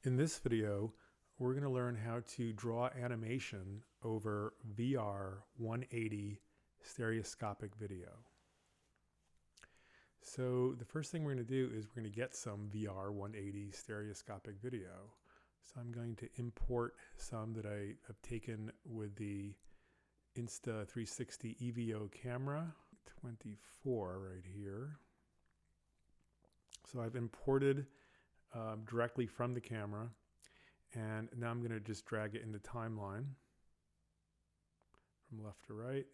In this video, we're going to learn how to draw animation over VR 180 stereoscopic video. So the first thing we're going to do is we're going to get some VR 180 stereoscopic video. So I'm going to import some that I have taken with the Insta360 EVO camera, 24 right here. So I've imported directly from the camera, and now I'm going to just drag it into timeline from left to right,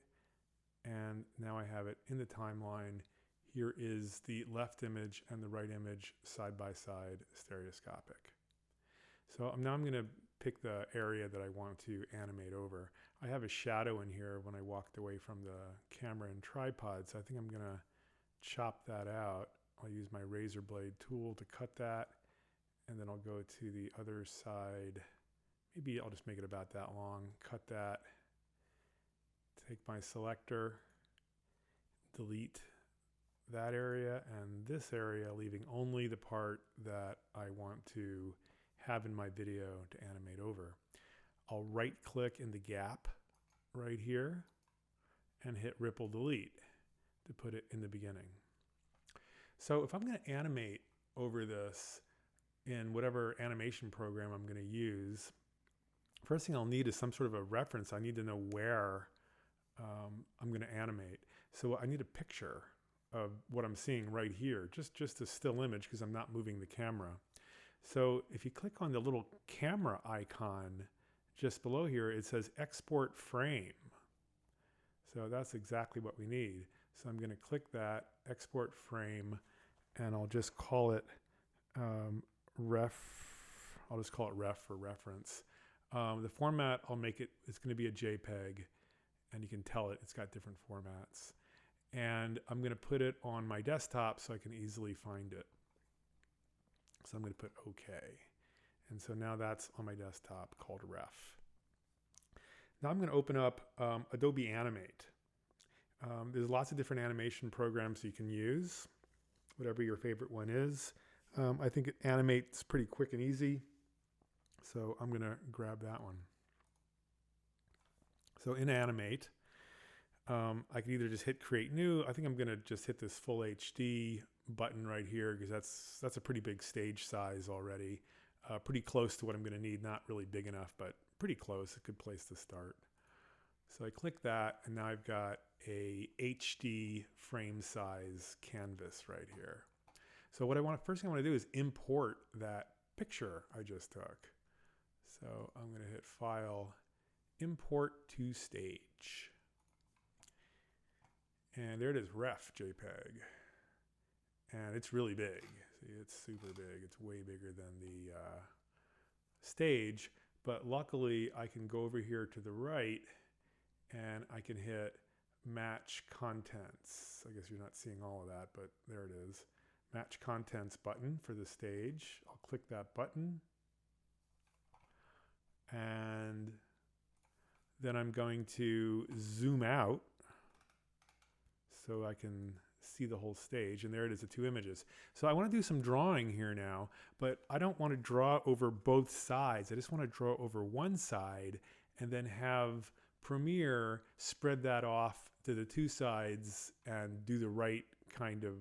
and now I have it in the timeline. Here is the left image and the right image side by side stereoscopic. So now I'm going to pick the area that I want to animate over. I have a shadow in here when I walked away from the camera and tripod, so I think I'm going to chop that out. I'll use my razor blade tool to cut that. And then I'll go to the other side. Maybe I'll just make it about that long. Cut that. Take my selector. Delete that area and this area, leaving only the part that I want to have in my video to animate over. I'll right click in the gap right here and hit Ripple Delete to put it in the beginning. So if I'm going to animate over this in whatever animation program I'm going to use, first thing I'll need is some sort of a reference. I need to know where I'm going to animate. So I need a picture of what I'm seeing right here, just a still image because I'm not moving the camera. So if you click on the little camera icon just below here, it says export frame. So that's exactly what we need. So I'm going to click that, export frame, and I'll just call it ref. I'll just call it ref for reference. The format I'll make it's going to be a JPEG, and you can tell it's got different formats. And I'm going to put it on my desktop so I can easily find it. So I'm going to put OK. And so now that's on my desktop called ref. Now I'm going to open up Adobe Animate. There's lots of different animation programs you can use, whatever your favorite one is. I think Animate's pretty quick and easy, so I'm going to grab that one. So in Animate, I can either just hit Create New. I think I'm going to just hit this Full HD button right here because that's a pretty big stage size already. Pretty close to what I'm going to need. Not really big enough, but pretty close. A good place to start. So I click that, and now I've got a HD frame size canvas right here. So what first thing I want to do is import that picture I just took. So I'm going to hit File, Import to Stage. And there it is, Ref JPEG. And it's really big. See, it's super big. It's way bigger than the stage. But luckily, I can go over here to the right, and I can hit Match Contents. I guess you're not seeing all of that, but there it is. Match Contents button for the stage. I'll click that button. And then I'm going to zoom out so I can see the whole stage. And there it is, the two images. So I want to do some drawing here now, but I don't want to draw over both sides. I just want to draw over one side and then have Premiere spread that off to the two sides and do the right kind of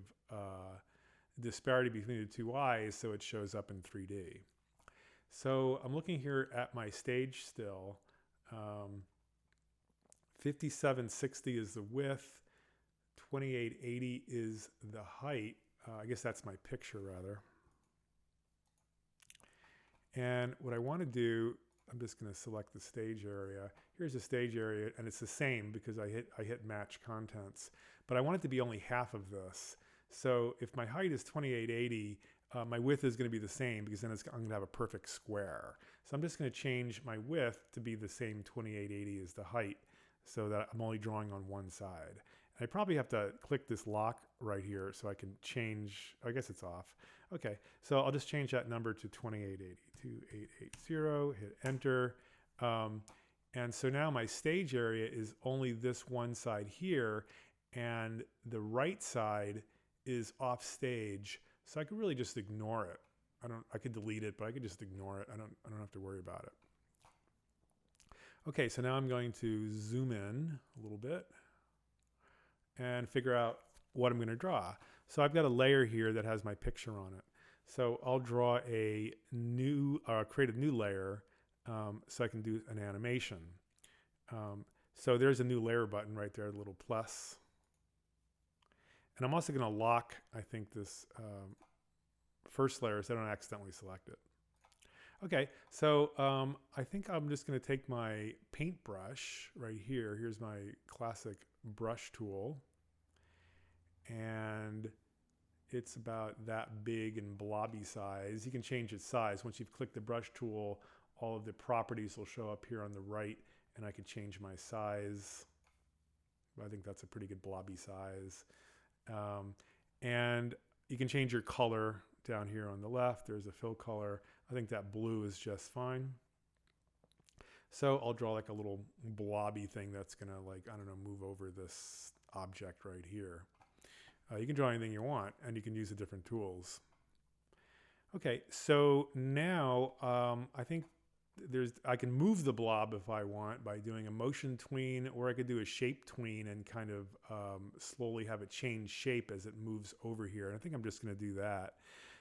disparity between the two eyes so it shows up in 3D. So I'm looking here at my stage still. 5760 is the width. 2880 is the height. I guess that's my picture rather. And what I want to do, I'm just going to select the stage area. Here's the stage area, and it's the same because I hit Match Contents. But I want it to be only half of this. So if my height is 2880, my width is going to be the same because then I'm going to have a perfect square. So I'm just going to change my width to be the same 2880 as the height so that I'm only drawing on one side. And I probably have to click this lock right here so I can change. I guess it's off. Okay, so I'll just change that number to 2880, 2880, hit enter. And so now my stage area is only this one side here, and the right side is off stage. So I could really just ignore it. I could delete it, but I could just ignore it. I don't have to worry about it. Okay, so now I'm going to zoom in a little bit and figure out what I'm going to draw. So I've got a layer here that has my picture on it. So I'll draw a new, create a new layer so I can do an animation. So there's a new layer button right there, a little plus. And I'm also going to lock, I think, this first layer so I don't accidentally select it. Okay, so I think I'm just going to take my paintbrush right here. Here's my classic brush tool. And it's about that big and blobby size. You can change its size. Once you've clicked the brush tool, all of the properties will show up here on the right, and I can change my size. I think that's a pretty good blobby size. And you can change your color down here on the left. There's a fill color. I think that blue is just fine. So I'll draw like a little blobby thing that's gonna, like, I don't know, move over this object right here. You can draw anything you want, and you can use the different tools. Okay, so now I think I can move the blob if I want by doing a motion tween, or I could do a shape tween and kind of slowly have it change shape as it moves over here. And I think I'm just going to do that.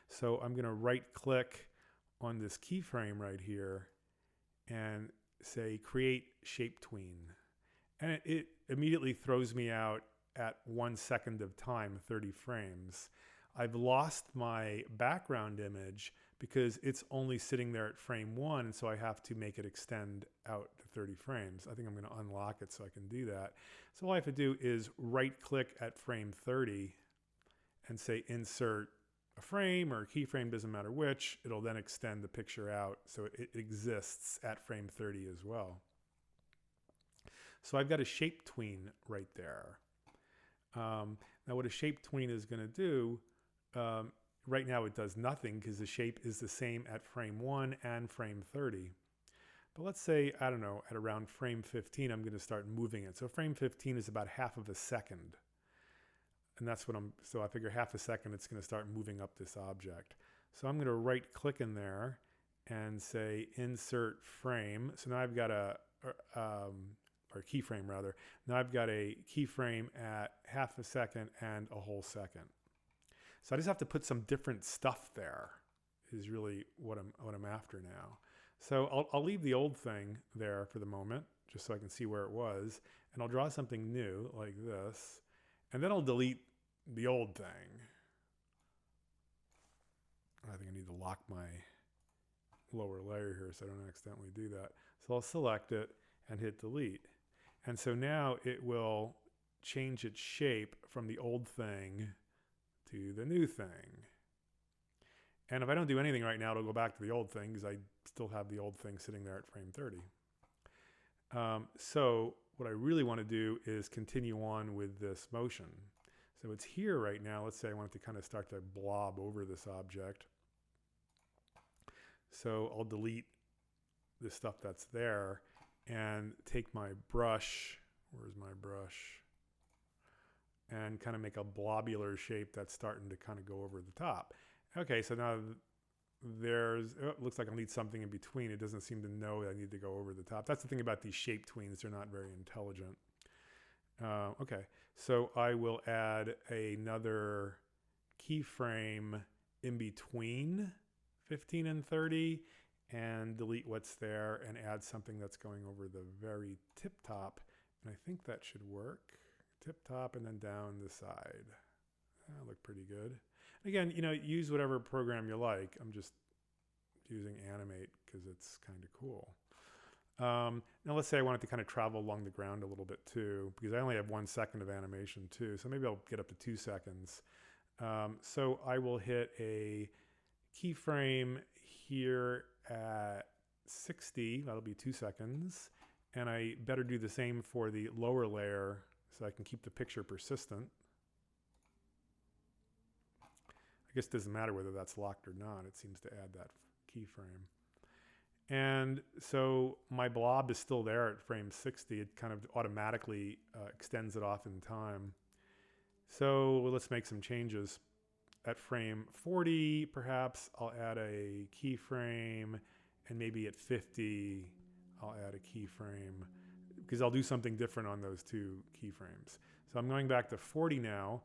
So I'm going to right click on this keyframe right here and say create shape tween. And it immediately throws me out at 1 second of time, 30 frames. I've lost my background image because it's only sitting there at frame 1, and so I have to make it extend out to 30 frames. I think I'm going to unlock it so I can do that. So all I have to do is right click at frame 30 and say insert a frame or a keyframe, doesn't matter which. It'll then extend the picture out so it exists at frame 30 as well. So I've got a shape tween right there. Now what a shape tween is going to do, right now it does nothing because the shape is the same at frame 1 and frame 30. But let's say, I don't know, at around frame 15, I'm going to start moving it. So frame 15 is about half of a second. And that's what so I figure half a second it's going to start moving up this object. So I'm going to right click in there and say insert frame. So now I've got or keyframe rather. Now I've got a keyframe at half a second and a whole second. So I just have to put some different stuff there is really what I'm after now. So I'll leave the old thing there for the moment, just so I can see where it was. And I'll draw something new like this. And then I'll delete the old thing. I think I need to lock my lower layer here so I don't accidentally do that. So I'll select it and hit delete. And so now it will change its shape from the old thing to the new thing. And if I don't do anything right now, it'll go back to the old thing because I still have the old thing sitting there at frame 30. So what I really want to do is continue on with this motion. So it's here right now. Let's say I want it to kind of start to blob over this object. So I'll delete the stuff that's there and take my brush, where's my brush, and kind of make a blobular shape that's starting to kind of go over the top. Okay, so now it looks like I'll need something in between. It doesn't seem to know that I need to go over the top. That's the thing about these shape tweens. They're not very intelligent. Okay, so I will add another keyframe in between 15 and 30 and delete what's there and add something that's going over the very tip top. And I think that should work. Tip top and then down the side. That'll look pretty good. Again, use whatever program you like. I'm just using Animate because it's kind of cool. Now let's say I want it to kind of travel along the ground a little bit too, because I only have 1 second of animation too. So maybe I'll get up to 2 seconds. So I will hit a keyframe here at 60. That'll be 2 seconds. And I better do the same for the lower layer so I can keep the picture persistent. I guess it doesn't matter whether that's locked or not. It seems to add that keyframe. And so my blob is still there at frame 60. It kind of automatically extends it off in time. So let's make some changes. at frame 40, perhaps I'll add a keyframe, and maybe at 50, I'll add a keyframe, because I'll do something different on those two keyframes. So I'm going back to 40 now.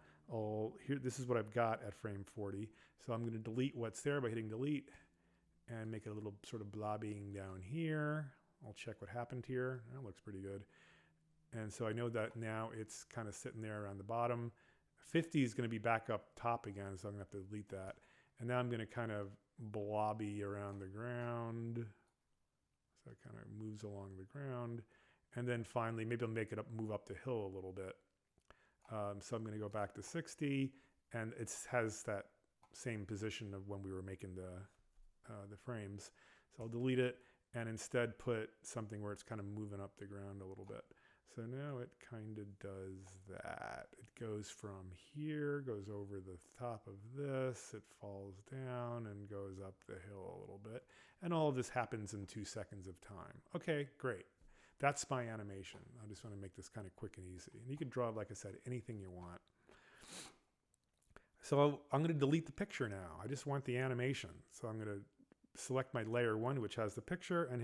This is what I've got at frame 40. So I'm going to delete what's there by hitting delete and make it a little sort of blobbying down here. I'll check what happened here. That looks pretty good. And so I know that now it's kind of sitting there around the bottom. 50 is going to be back up top again, so I'm going to have to delete that. And now I'm going to kind of blobby around the ground. So it kind of moves along the ground. And then finally, maybe I'll make it move up the hill a little bit. So I'm going to go back to 60, and it has that same position of when we were making the frames. So I'll delete it and instead put something where it's kind of moving up the ground a little bit. So now it kind of does that. It goes from here, goes over the top of this, it falls down and goes up the hill a little bit. And all of this happens in 2 seconds of time. Okay, great. That's my animation. I just want to make this kind of quick and easy. And you can draw, like I said, anything you want. So I'm going to delete the picture now. I just want the animation. So I'm going to select my layer 1, which has the picture, and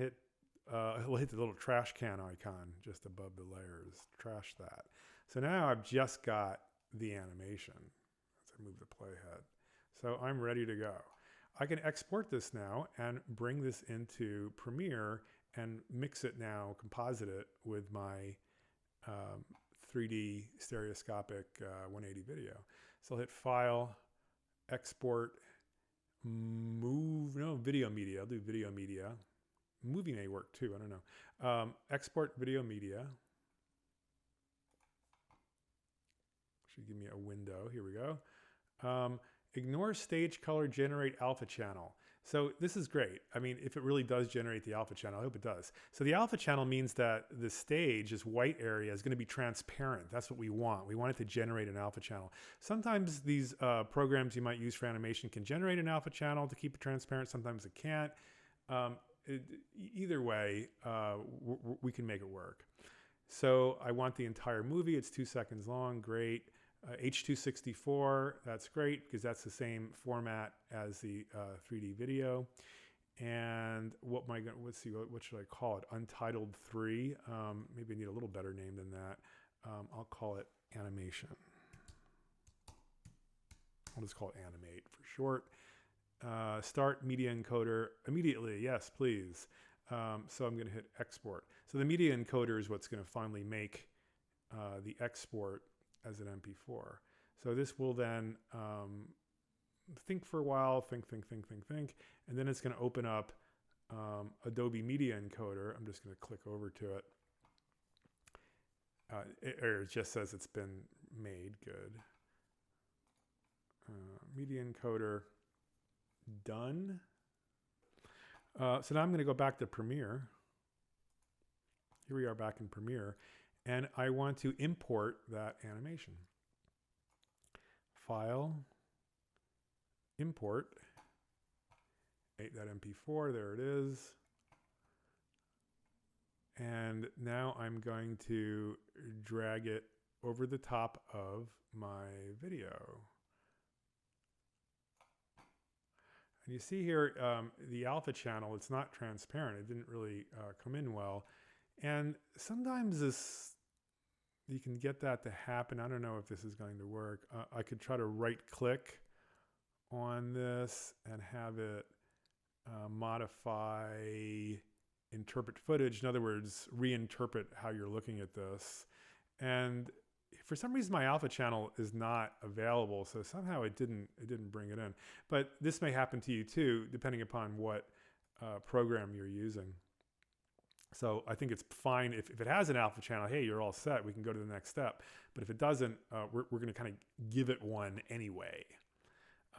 we'll hit the little trash can icon just above the layers. Trash that. So now I've just got the animation. Let's move the playhead. So I'm ready to go. I can export this now and bring this into Premiere and mix it now, composite it with my 3D stereoscopic 180 video. So I'll hit File, Export, Video Media. I'll do Video Media. Movie may work too, I don't know. Export Video Media. Should give me a window. Here we go. Ignore stage color, generate alpha channel. So this is great. I mean, if it really does generate the alpha channel, I hope it does. So the alpha channel means that the stage, this white area, is going to be transparent. That's what we want. We want it to generate an alpha channel. Sometimes these programs you might use for animation can generate an alpha channel to keep it transparent. Sometimes it can't. Either way, we can make it work. So I want the entire movie. It's 2 seconds long. Great. H.264, that's great because that's the same format as the 3D video. And let's see, what should I call it? Untitled 3. Maybe I need a little better name than that. I'll call it animation. I'll just call it Animate for short. Start media encoder immediately. Yes, please. So I'm going to hit export. So the media encoder is what's going to finally make the export as an MP4. So this will then think for a while, think, and then it's going to open up Adobe Media Encoder. I'm just going to click over to it. It just says it's been made. Good. Media Encoder done. So now I'm going to go back to Premiere. Here we are back in Premiere. And I want to import that animation. File, import, .mp4, there it is. And now I'm going to drag it over the top of my video. And you see here, the alpha channel, it's not transparent. It didn't really come in well. And sometimes you can get that to happen. I don't know if this is going to work. I could try to right click on this and have it modify interpret footage. In other words, reinterpret how you're looking at this. And for some reason my alpha channel is not available, so somehow it didn't bring it in. But this may happen to you too, depending upon what program you're using. So I think it's fine if it has an alpha channel. Hey, you're all set. We can go to the next step. But if it doesn't, we're going to kind of give it one anyway.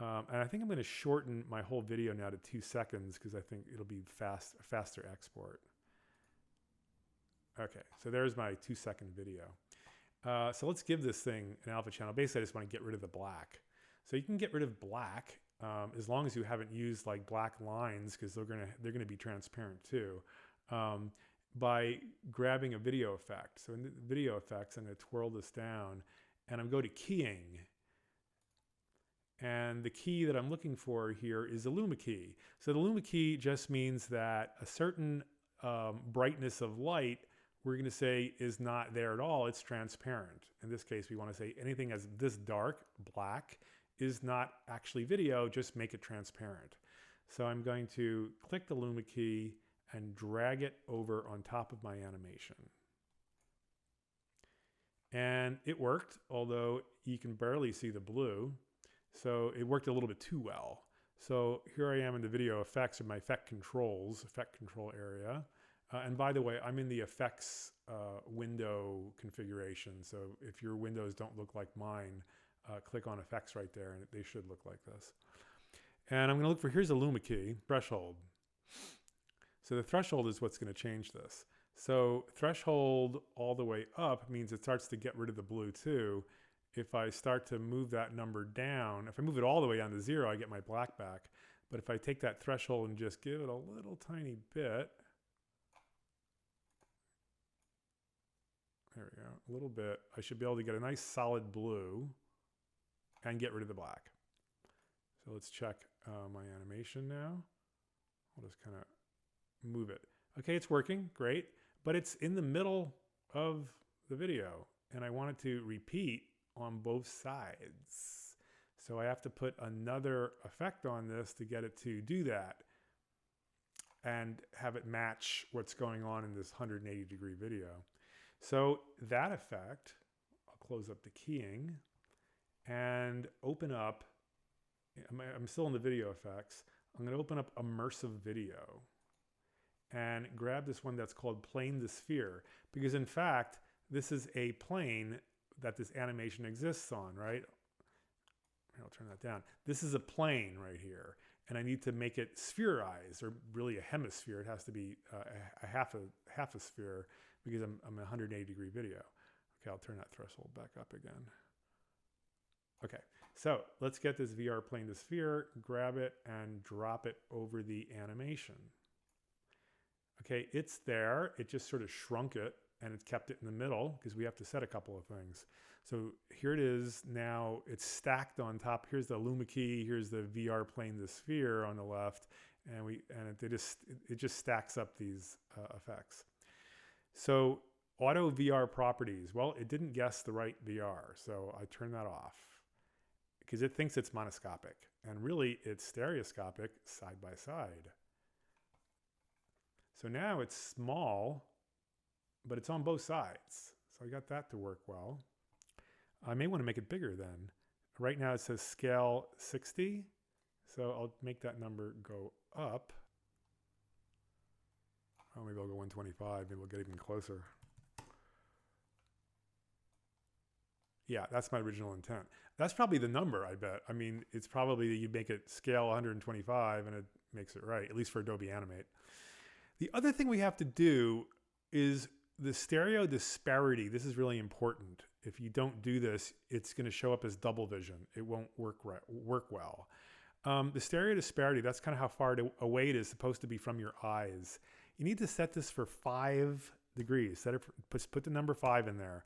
And I think I'm going to shorten my whole video now to 2 seconds because I think it'll be faster export. Okay, so there's my 2-second video. So let's give this thing an alpha channel. Basically, I just want to get rid of the black. So you can get rid of black as long as you haven't used like black lines because they're going to be transparent too. By grabbing a video effect. So in the video effects, I'm going to twirl this down and I'm going to keying. And the key that I'm looking for here is the Luma key. So the Luma key just means that a certain brightness of light, we're going to say, is not there at all. It's transparent. In this case, we want to say anything as this dark, black, is not actually video, just make it transparent. So I'm going to click the Luma key and drag it over on top of my animation. And it worked, although you can barely see the blue. So it worked a little bit too well. So here I am in the video effects of my effect control area. And by the way, I'm in the effects window configuration. So if your windows don't look like mine, click on effects right there and they should look like this. And I'm going to look for, here's the Luma key, threshold. So the threshold is what's going to change this. So threshold all the way up means it starts to get rid of the blue too. If I start to move that number down, if I move it all the way down to 0, I get my black back. But if I take that threshold and just give it a little tiny bit, there we go, a little bit, I should be able to get a nice solid blue and get rid of the black. So let's check my animation now. I'll just kind of move it. Okay, it's working, great, but it's in the middle of the video and I want it to repeat on both sides. So I have to put another effect on this to get it to do that and have it match what's going on in this 180-degree video. So that effect, I'll close up the keying and open up, I'm still in the video effects, I'm going to open up immersive video and grab this one that's called plane to sphere, because in fact, this is a plane that this animation exists on, right? I'll turn that down. This is a plane right here, and I need to make it spherized, or really a hemisphere. It has to be a half a sphere, because I'm a 180-degree video. Okay, I'll turn that threshold back up again. Okay, so let's get this VR plane to sphere, grab it, and drop it over the animation. Okay, it's there. It just sort of shrunk it, and it's kept it in the middle because we have to set a couple of things. So here it is now, it's stacked on top. Here's the Luma key, here's the VR plane to sphere on the left, and it just stacks up these effects. So auto VR properties, well, it didn't guess the right VR, so I turned that off because it thinks it's monoscopic, and really it's stereoscopic side by side. So now it's small, but it's on both sides. So I got that to work well. I may want to make it bigger then. Right now it says scale 60. So I'll make that number go up. Oh, maybe I'll go 125. Maybe we'll get even closer. Yeah, that's my original intent. That's probably the number, I bet. I mean, it's probably that you make it scale 125 and it makes it right, at least for Adobe Animate. The other thing we have to do is the stereo disparity. This is really important. If you don't do this, it's going to show up as double vision. It won't work well. The stereo disparity, that's kind of how far away it is supposed to be from your eyes. You need to set this for 5 degrees. Put the number 5 in there.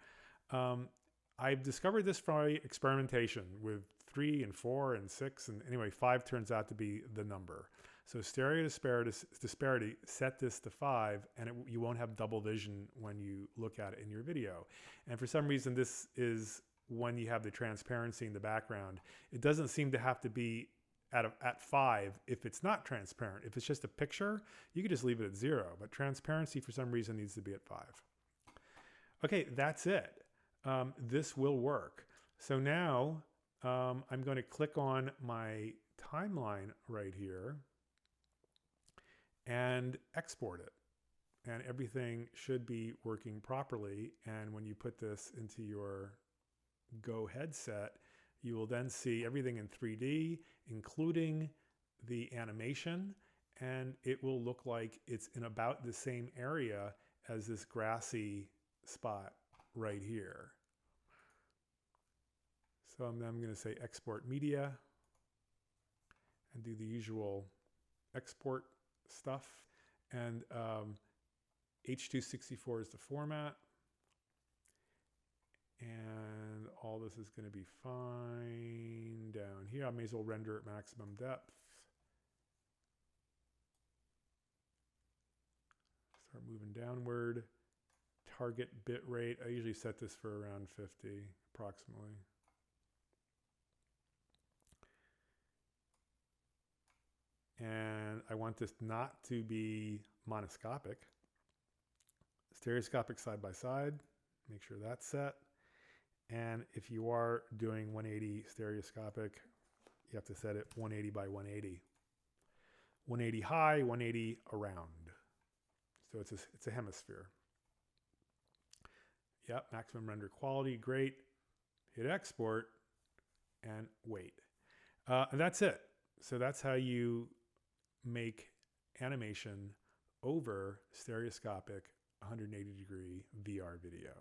I've discovered this from experimentation with 3 and 4 and 6. And anyway, 5 turns out to be the number. So stereo disparity, set this to 5, and you won't have double vision when you look at it in your video. And for some reason, this is when you have the transparency in the background. It doesn't seem to have to be at 5 if it's not transparent. If it's just a picture, you could just leave it at 0. But transparency, for some reason, needs to be at 5. Okay, that's it. This will work. So now I'm going to click on my timeline right here and export it. And everything should be working properly. And when you put this into your Go headset, you will then see everything in 3D, including the animation. And it will look like it's in about the same area as this grassy spot right here. So I'm going to say export media and do the usual export stuff, and H.264 is the format, and all this is going to be fine down here. I may as well render at maximum depth. Start moving downward. Target bit rate, I usually set this for around 50 approximately. And I want this not to be monoscopic. Stereoscopic side by side, make sure that's set. And if you are doing 180 stereoscopic, you have to set it 180 by 180. 180 high, 180 around. So it's a hemisphere. Yep, maximum render quality, great. Hit export and wait. And that's it. So that's how you make animation over stereoscopic 180-degree VR video.